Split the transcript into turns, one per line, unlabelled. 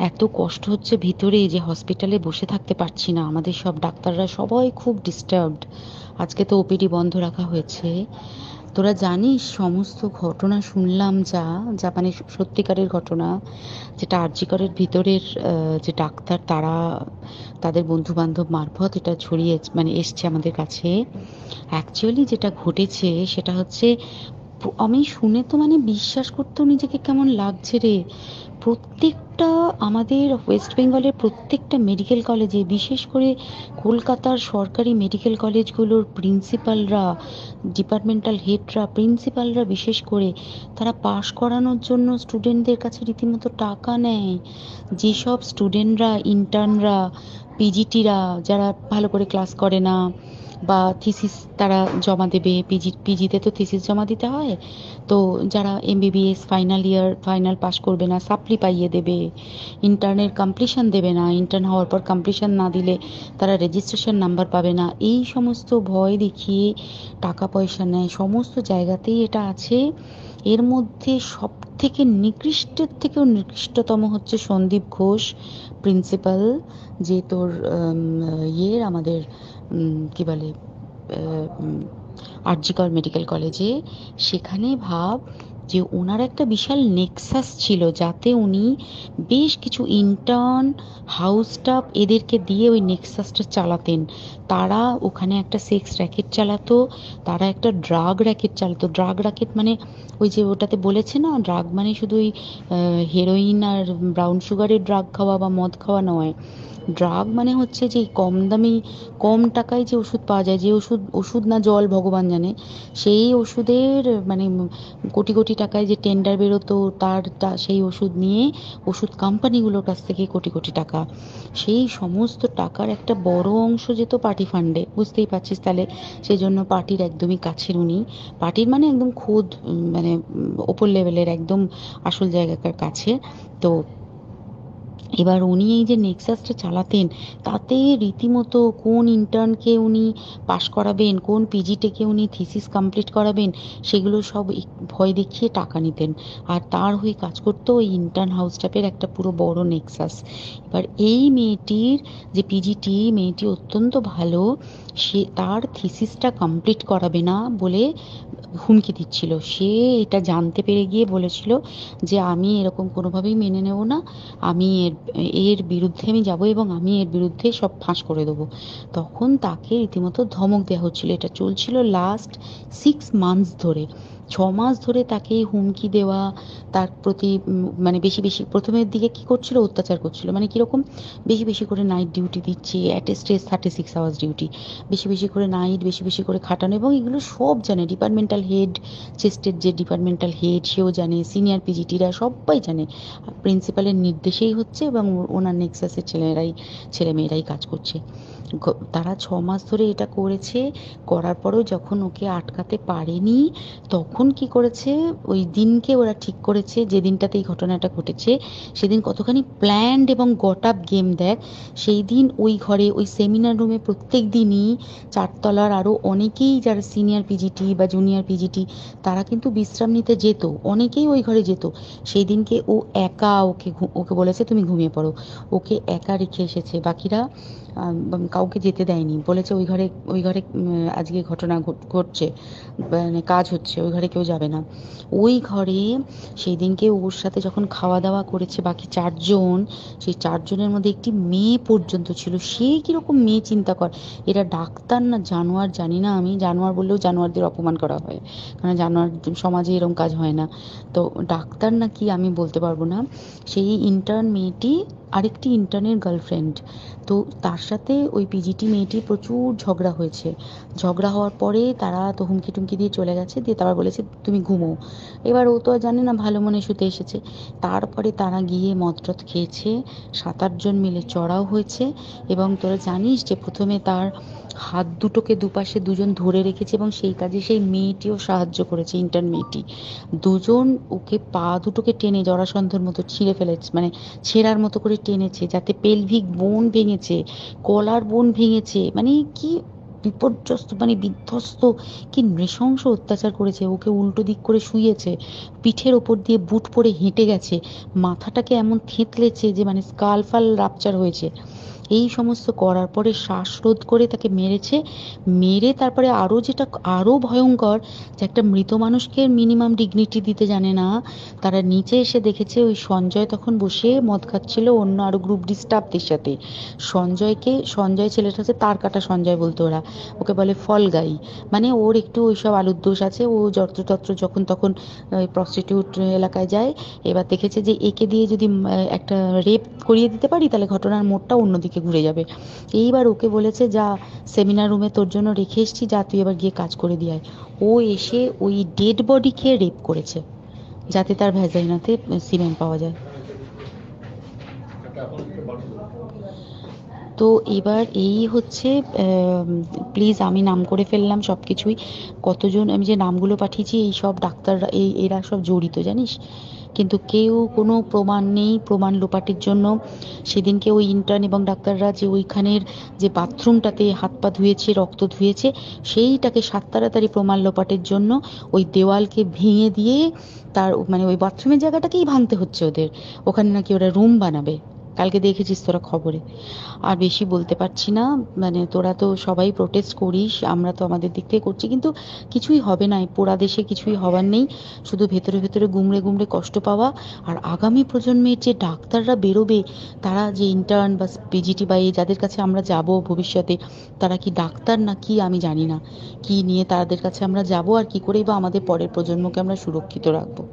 এত কষ্ট হচ্ছে ভিতরে যে হসপিটালে বসে থাকতে পারছি না, আমাদের সব ডাক্তাররা সবাই খুব ডিস্টার্বড। আজকে তো ওপিডি বন্ধ রাখা হয়েছে। তোরা জানিস সমস্ত ঘটনা শুনলাম, যা যা মানে সত্যিকারের ঘটনা, যেটা আরজি করের ভিতরের যে ডাক্তার তারা তাদের বন্ধু বান্ধব মারফত এটা ছড়িয়ে মানে এসছে আমাদের কাছে। অ্যাকচুয়ালি যেটা ঘটেছে সেটা হচ্ছে, আমি শুনে তো মানে বিশ্বাস করতেও নিজেকে কেমন লাগছে রে। প্রত্যেকটা আমাদের ওয়েস্ট বেঙ্গলের প্রত্যেকটা মেডিকেল কলেজে, বিশেষ করে কলকাতার সরকারি মেডিকেল কলেজগুলোর প্রিন্সিপালরা, ডিপার্টমেন্টাল হেডরা, প্রিন্সিপালরা বিশেষ করে, তারা পাশ করানোর জন্য স্টুডেন্টদের কাছে রীতিমতো টাকা নেয়। যেসব স্টুডেন্টরা, ইন্টার্নরা, পিজিটিরা যারা ভালো করে ক্লাস করে না বা থিসিস তারা জমা দেবে, পিজিতে তো থিসিস জমা দিতে হয়, তো যারা MBBS final year final pass করবে না সাপ্লি পাইয়ে দেবে, ইন্টার্নের কমপ্লিশন দেবে না, ইন্টার্ন হওয়ার পর কমপ্লিশন না দিলে তারা রেজিস্ট্রেশন নাম্বার পাবে না, এই সমস্ত ভয় দেখিয়ে টাকা পয়সা নেয়। সমস্ত জায়গাতেই এটা আছে। এর মধ্যে সব থেকে নিকৃষ্টের থেকেও নিকৃষ্টতম হচ্ছে সন্দীপ ঘোষ, প্রিন্সিপাল, যে তোর আমাদের কি বলে আরজি কর মেডিকেল কলেজে। সেখানে ভাব যে ওনার একটা বিশাল নেক্সাস ছিল, যাতে উনি বেশ কিছু ইন্টার্ন, হাউস স্টাফ এদেরকে দিয়ে ওই নেক্সাসটা চালাতেন। তারা ওখানে একটা সেক্স র্যাকেট চালাতো, তারা একটা ড্রাগ র্যাকেট চালাতো। ড্রাগ র্যাকেট মানে ওই যে ওটাতে বলেছে না, ড্রাগ মানে শুধু ওই হেরোইন আর ব্রাউন সুগারের ড্রাগ খাওয়া বা মদ খাওয়া নয়। ড্রাগ মানে হচ্ছে যে কম দামি, কম টাকায় যে ওষুধ পাওয়া যায়, যে ওষুধ, ওষুধ না জল ভগবান জানে, সেই ওষুধের মানে কোটি কোটি টাকায় যে টেন্ডার বেরোতো, সেই ওষুধ নিয়ে ওষুধ কোম্পানিগুলোর কাছ থেকে কোটি কোটি টাকা, সেই সমস্ত টাকার একটা বড় অংশ যেত পার্টি ফান্ডে, বুঝতেই পারছিস তাহলে। সেই জন্য পার্টির একদমই কাছের উনি, পার্টির মানে একদম খোদ মানে ওপর লেভেলের একদম আসল জায়গাকার কাছে। তো এবার উনি এই যে নেক্সাসটা চালাতেন, তাতে রীতিমতো কোন ইন্টার্নকে উনি পাশ করাবেন, কোন পিজিটিকে উনি থিসিস কমপ্লিট করাবেন, সেগুলো সব ভয় দেখিয়ে টাকা নিতেন। আর তার হয়ে কাজ করতো ওই ইন্টার্ন হাউস স্টাফের একটা পুরো বড় নেক্সাস। এবার এই মেয়েটির, যে পিজিটি মেয়েটি অত্যন্ত ভালো, সে তার থিসিসটা কমপ্লিট করাবে না বলে হুমকি দিচ্ছিল। সে এটা জানতে পেরে গিয়ে বলেছিল যে আমি এরকম কোনোভাবেই মেনে নেব না, আমি এর এর বিরুদ্ধে আমি যাব এবং আমি এর বিরুদ্ধে সব ফাঁস করে দেবো। তখন তাকে রীতিমতো ধমক দেওয়া হচ্ছিল। এটা চলছিল লাস্ট 6 মান্থস ধরে। 6 মাস ধরে তাকে হুমকি দেওয়া, তার প্রতি মানে বেশি বেশি প্রথমের দিকে কি করছিল, অত্যাচার করছিল। মানে কিরকম, বেশি বেশি করে নাইট ডিউটি দিচ্ছে, at a stress 36 hours duty, বেশি বেশি করে নাইট, বেশি বেশি করে খাটানো, এবং এগুলো সব জানে ডিপার্টমেন্টাল হেড, চেস্টের যে ডিপার্টমেন্টাল হেড সেও জানে, সিনিয়র পিজিটিরা সবাই জানে। প্রিন্সিপালের নির্দেশেই হচ্ছে এবং ওনার নেক্সাসের ছেলেমেয়েরাই কাজ করছে। তারা 6 মাস ধরে এটা করেছে। করার পরেও যখন ওকে আটকাতে পারেনি, তখন কি করেছে, ওই দিনকে ওরা ঠিক করেছে যে দিনটাতে এই ঘটনাটা ঘটেছে, সেদিন কতখানি প্ল্যান্ড এবং গট আপ গেম দেখ। সেই দিন ওই ঘরে, ওই সেমিনার রুমে প্রত্যেক দিনই চারতলার আরও অনেকেই যারা সিনিয়র পিজিটি বা জুনিয়র পিজিটি, তারা কিন্তু বিশ্রাম নিতে যেত, অনেকেই ওই ঘরে যেত। সেই দিনকে ও একা, ওকে বলেছে তুমি ঘুমিয়ে পড়ো, ওকে একা রেখে এসেছে। বাকিরা কাউকে যেতে দেয়নি, বলেছে ওই ঘরে আজকে ঘটনা ঘটছে, মানে কাজ হচ্ছে, ওই ঘরে কেউ যাবে না। ওই ঘরে সেই দিনকে ওর সাথে যখন খাওয়া দাওয়া করেছে বাকি 4 জন, সেই 4 জনের মধ্যে একটি মেয়ে পর্যন্ত ছিল। সে কিরকম মেয়ে চিন্তা কর, এরা ডাক্তার না জানোয়ার জানি না, আমি জানোয়ার বললেও জানোয়ারদের অপমান করা হয়, কারণ জানোয়ার সমাজে এরকম কাজ হয় না। তো ডাক্তার না কি আমি বলতে পারবো না। সেই ইন্টার্ন মেয়েটি আরেকটি ইন্টার্নের গার্লফ্রেন্ড। তো তার সাথে ওই পিজিটি মেয়েটির প্রচুর ঝগড়া হয়েছে। ঝগড়া হওয়ার পরে তারা তো হুমকি টুমকি দিয়ে চলে গেছে, দিয়ে তারা বলেছে তুমি ঘুমো। এবার ও তো আর জানে না, ভালো মনে শুতে এসেছে। তারপরে তারা গিয়ে মদটদ খেয়েছে, 7-8 জন মিলে চড়াও হয়েছে। এবং তোরা জানিস যে প্রথমে তার হাত দুটোকে দুপাশে 2 জন ধরে রেখেছে, এবং সেই কাজে সেই মেয়েটিও সাহায্য করেছে, ইন্টার্ন মেয়েটি। 2 জন ওকে পা দুটোকে টেনে জরাসন্ধর মতো ছিঁড়ে ফেলেছে, মানে ছেঁড়ার মতো করে টেনেছে, যাতে পেলভিক বোন ভেঙেছে, গলার বোন ভেঙেছে। মানে কি বিপর্যস্ত মানে বিধ্বস্ত, কি নৃশংস অত্যাচার করেছে, ওকে উল্টো দিক করে শুইয়েছে, পিঠের ওপর দিয়ে বুট পরে হেঁটে গেছে, মাথাটাকে এমন থেঁতলেছে যে মানে স্কাল ফাল রাপচার হয়েছে। এই সমস্ত করার পরে শ্বাসরোধ করে তাকে মেরেছে। মেরে তারপরে আরো যেটা আরো ভয়ঙ্কর, যে একটা মৃত মানুষকে মিনিমাম ডিগনিটি দিতে জানে না, তারা নিচে এসে দেখেছে ওই সঞ্জয় তখন বসে মদ খাচ্ছিল অন্য আরো গ্রুপ ডি স্টাফদের সাথে। সঞ্জয় ছেলেটা হচ্ছে তার কাটা সঞ্জয় বলতো ওরা, ওকে বলে ফল গাই। মানে ওর একটু ওইসব আলুর দোষ আছে, ও যত্রতত্র যখন তখন প্রস্টিটিউট এলাকায় যায়। এবার দেখেছে যে একে দিয়ে যদি একটা রেপ করিয়ে দিতে পারি তাহলে ঘটনার মোড়টা অন্যদিকে ঘুরে যাবে। এইবার ওকে বলেছে, যা সেমিনার রুমে তোর জন্য রেখে এসেছি, যা তুই এবার গিয়ে কাজ করে দিয়ে আয়। ও এসে ওই ডেড বডিকে রেপ করেছে যাতে তার ভ্যাজাইনাতে সিমেন্ট পাওয়া যায়। তো এবার এই হচ্ছে, প্লিজ আমি নাম করে ফেললাম সব কিছুই, কতজন আমি যে নামগুলো পাঠিয়েছি এই সব ডাক্তাররা, এরা সব জড়িত জানিস। কিন্তু কেউ কোনো প্রমাণ নেই, প্রমাণ লোপাটের জন্য সেদিনকে ওই ইন্টার্ন এবং ডাক্তাররা যে ওইখানের যে বাথরুমটাতে হাত পা ধুয়েছে, রক্ত ধুয়েছে, সেইটাকে সাত তাড়াতাড়ি প্রমাণ লোপাটের জন্য ওই দেওয়ালকে ভেঙে দিয়ে তার মানে ওই বাথরুমের জায়গাটাকেই ভাঙতে হচ্ছে ওদের। ওখানে নাকি ওরা রুম বানাবে, কালকে দেখেছিস তোরা খবরে। আর বেশি বলতে পারছি না, মানে তোরা তো সবাই প্রোটেস্ট করিস, আমরা তো আমাদের দিক থেকে করছি, কিন্তু কিছুই হবে না, এই পোড়া দেশে কিছুই হবার নেই, শুধু ভেতরে ভেতরে গুমড়ে গুমড়ে কষ্ট পাওয়া। আর আগামী প্রজন্মের যে ডাক্তাররা বেরোবে, তারা যে ইন্টার্ন বা পিজিটি বা এই যাদের কাছে আমরা যাব ভবিষ্যতে, তারা কি ডাক্তার না কি আমি জানি না, কি নিয়ে তাদের কাছে আমরা যাব আর কি করে বা আমাদের পরের প্রজন্মকে আমরা সুরক্ষিত রাখবো।